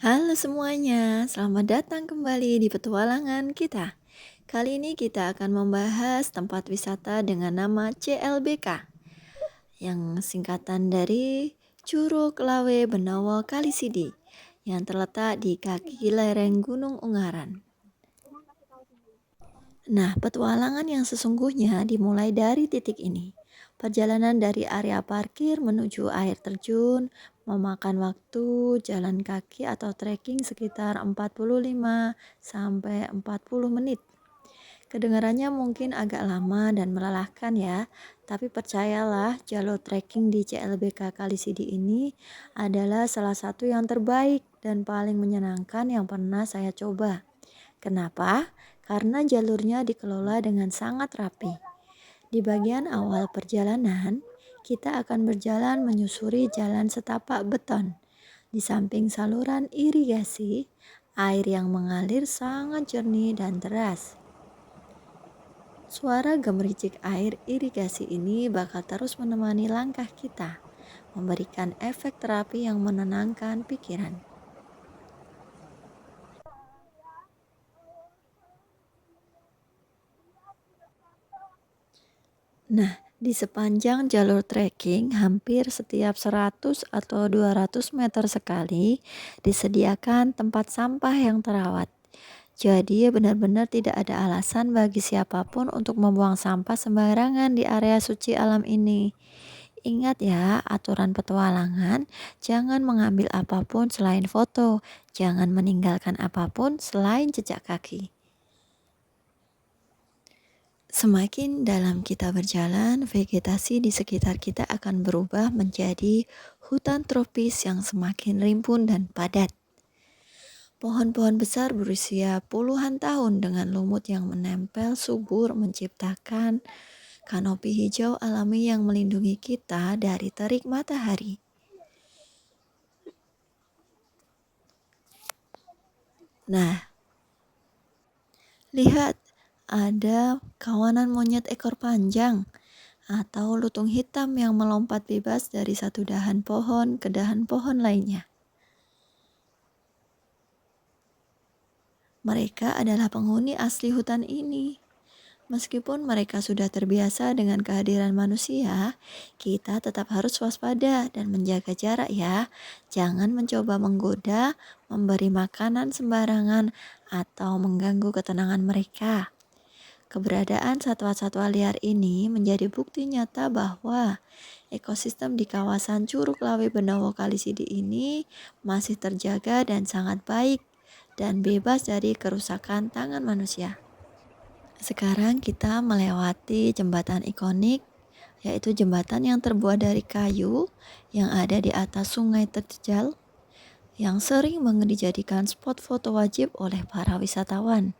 Halo semuanya, selamat datang kembali di petualangan kita. Kali ini kita akan membahas tempat wisata dengan nama CLBK, yang singkatan dari Curug Lawe Benowo Kalisidi, yang terletak di kaki lereng Gunung Ungaran. Nah, petualangan yang sesungguhnya dimulai dari titik ini. Perjalanan dari area parkir menuju air terjun memakan waktu jalan kaki atau trekking sekitar 45 sampai 40 menit. Kedengarannya mungkin agak lama dan melelahkan ya, tapi percayalah jalur trekking di CLBK Kalisidi ini adalah salah satu yang terbaik dan paling menyenangkan yang pernah saya coba. Kenapa? Karena jalurnya dikelola dengan sangat rapi. Di bagian awal perjalanan, kita akan berjalan menyusuri jalan setapak beton. Di samping saluran irigasi, air yang mengalir sangat jernih dan deras. Suara gemericik air irigasi ini bakal terus menemani langkah kita, memberikan efek terapi yang menenangkan pikiran. Nah, di sepanjang jalur trekking, hampir setiap 100 atau 200 meter sekali disediakan tempat sampah yang terawat. Jadi benar-benar tidak ada alasan bagi siapapun untuk membuang sampah sembarangan di area suci alam ini. Ingat ya, aturan petualangan, jangan mengambil apapun selain foto, jangan meninggalkan apapun selain jejak kaki. Semakin dalam kita berjalan, vegetasi di sekitar kita akan berubah menjadi hutan tropis yang semakin rimbun dan padat. Pohon-pohon besar berusia puluhan tahun dengan lumut yang menempel subur menciptakan kanopi hijau alami yang melindungi kita dari terik matahari. Nah, lihat, ada kawanan monyet ekor panjang atau lutung hitam yang melompat bebas dari satu dahan pohon ke dahan pohon lainnya. Mereka adalah penghuni asli hutan ini. Meskipun mereka sudah terbiasa dengan kehadiran manusia, kita tetap harus waspada dan menjaga jarak ya. Jangan mencoba menggoda, memberi makanan sembarangan, atau mengganggu ketenangan mereka. Keberadaan satwa-satwa liar ini menjadi bukti nyata bahwa ekosistem di kawasan Curug Lawe Benowo Kalisidi ini masih terjaga dan sangat baik dan bebas dari kerusakan tangan manusia. Sekarang kita melewati jembatan ikonik, yaitu jembatan yang terbuat dari kayu yang ada di atas sungai terjal yang sering banget dijadikan spot foto wajib oleh para wisatawan.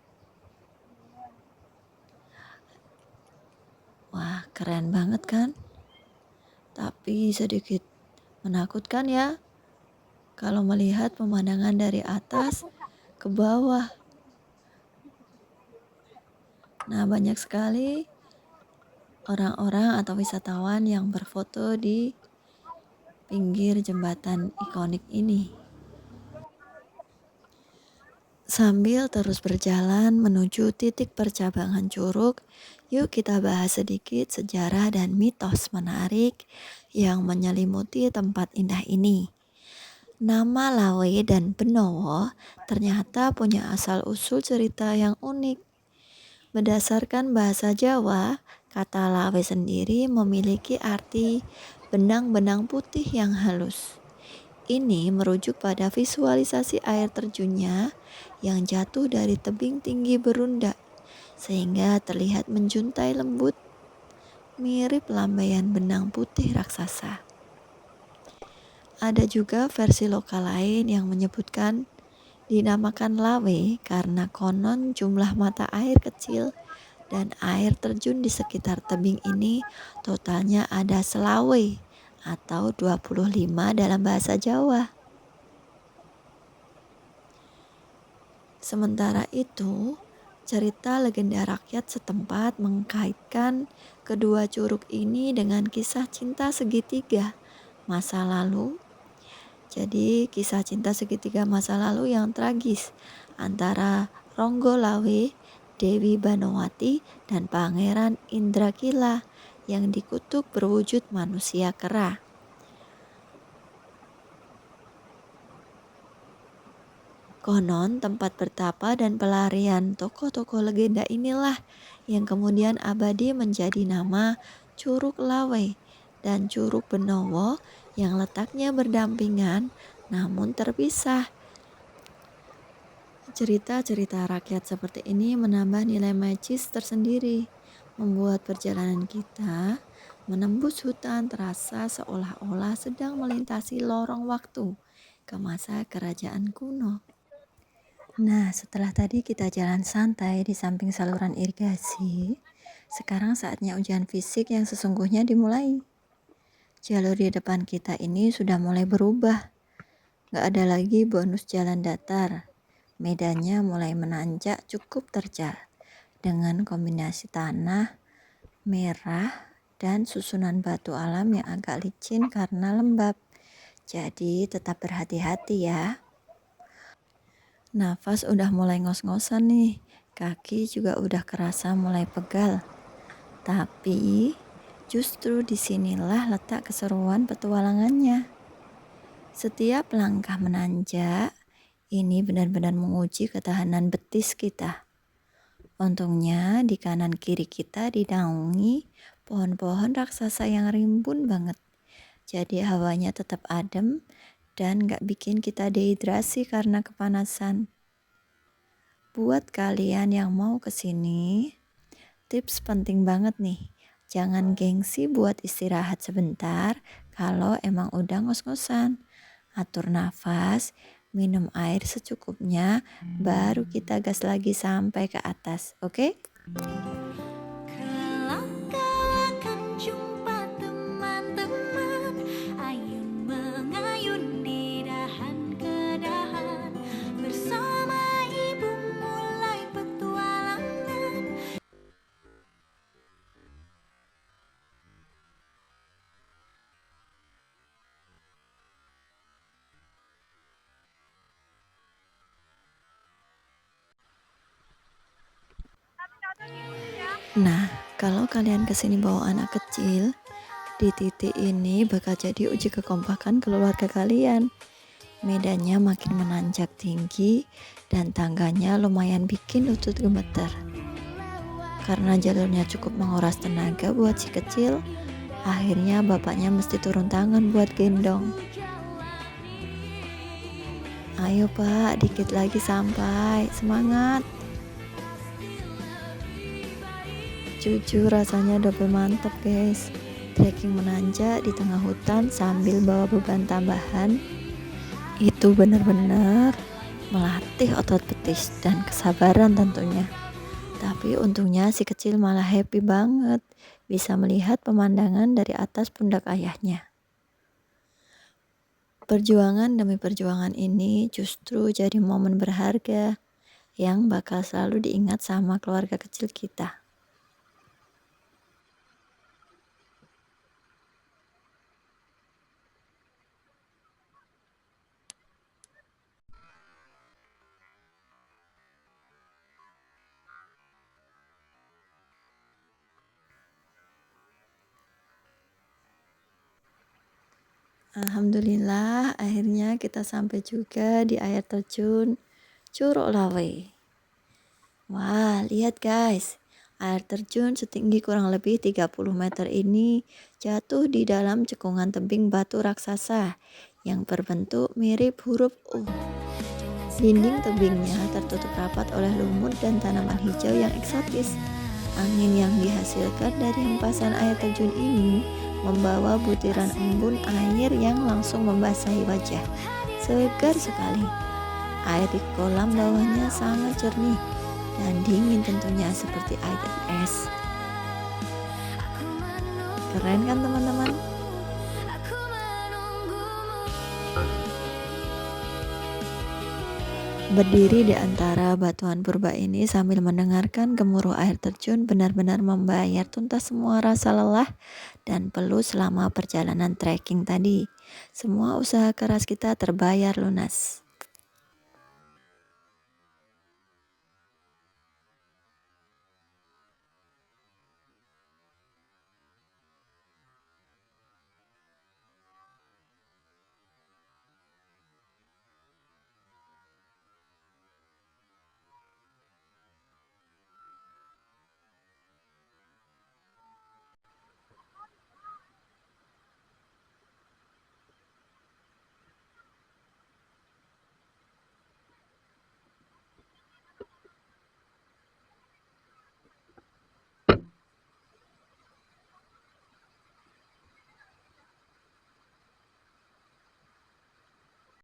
Wah, keren banget kan? Tapi sedikit menakutkan ya kalau melihat pemandangan dari atas ke bawah. Nah, banyak sekali orang-orang atau wisatawan yang berfoto di pinggir jembatan ikonik ini. Sambil terus berjalan menuju titik percabangan curug, yuk kita bahas sedikit sejarah dan mitos menarik yang menyelimuti tempat indah ini. Nama Lawe dan Benowo ternyata punya asal-usul cerita yang unik. Berdasarkan bahasa Jawa, kata Lawe sendiri memiliki arti benang-benang putih yang halus. Ini merujuk pada visualisasi air terjunnya yang jatuh dari tebing tinggi berunda, sehingga terlihat menjuntai lembut, mirip lambaian benang putih raksasa. Ada juga versi lokal lain yang menyebutkan dinamakan Lawe karena konon jumlah mata air kecil dan air terjun di sekitar tebing ini totalnya ada selawe atau 25 dalam bahasa Jawa. Sementara itu, cerita legenda rakyat setempat mengkaitkan kedua curug ini dengan kisah cinta segitiga masa lalu. Jadi kisah cinta segitiga masa lalu yang tragis antara Ronggo Lawe, Dewi Banowati, dan Pangeran Indrakila yang dikutuk berwujud manusia kera. Konon tempat bertapa dan pelarian tokoh-tokoh legenda inilah yang kemudian abadi menjadi nama Curug Lawe dan Curug Benowo yang letaknya berdampingan namun terpisah. Cerita-cerita rakyat seperti ini menambah nilai magis tersendiri, membuat perjalanan kita menembus hutan terasa seolah-olah sedang melintasi lorong waktu ke masa kerajaan kuno. Nah, setelah tadi kita jalan santai di samping saluran irigasi, sekarang saatnya ujian fisik yang sesungguhnya dimulai. Jalur di depan kita ini sudah mulai berubah. Gak ada lagi bonus jalan datar. Medannya mulai menanjak cukup terjal dengan kombinasi tanah, merah, dan susunan batu alam yang agak licin karena lembab. Jadi tetap berhati-hati ya. Nafas udah mulai ngos-ngosan nih, kaki juga udah kerasa mulai pegal. Tapi justru disinilah letak keseruan petualangannya. Setiap langkah menanjak, ini benar-benar menguji ketahanan betis kita. Untungnya di kanan kiri kita dinaungi pohon-pohon raksasa yang rimbun banget. Jadi hawanya tetap adem dan gak bikin kita dehidrasi karena kepanasan. Buat kalian yang mau kesini, tips penting banget nih. Jangan gengsi buat istirahat sebentar kalau emang udah ngos-ngosan. Atur nafas, minum air secukupnya, baru kita gas lagi sampai ke atas, oke? Nah, kalau kalian kesini bawa anak kecil, di titik ini bakal jadi uji kekompakan keluarga kalian. Medannya makin menanjak tinggi dan tangganya lumayan bikin lutut gemeter. Karena jalurnya cukup menguras tenaga buat si kecil, akhirnya bapaknya mesti turun tangan buat gendong. Ayo pak, dikit lagi sampai, semangat. Jujur rasanya double mantep guys. Trekking menanjak di tengah hutan sambil bawa beban tambahan, itu benar-benar melatih otot betis dan kesabaran tentunya. Tapi untungnya si kecil malah happy banget bisa melihat pemandangan dari atas pundak ayahnya. Perjuangan demi perjuangan ini justru jadi momen berharga yang bakal selalu diingat sama keluarga kecil kita. Alhamdulillah akhirnya kita sampai juga di air terjun Curug Lawe. Wah, lihat guys, air terjun setinggi kurang lebih 30 meter ini jatuh di dalam cekungan tebing batu raksasa yang berbentuk mirip huruf U. Dinding tebingnya tertutup rapat oleh lumut dan tanaman hijau yang eksotis. Angin yang dihasilkan dari hempasan air terjun ini membawa butiran embun air yang langsung membasahi wajah. Segar sekali. Air di kolam bawahnya sangat jernih dan dingin tentunya seperti air es. Keren kan teman-teman? Berdiri di antara batuan purba ini sambil mendengarkan gemuruh air terjun benar-benar membayar tuntas semua rasa lelah dan peluh selama perjalanan trekking tadi. Semua usaha keras kita terbayar lunas.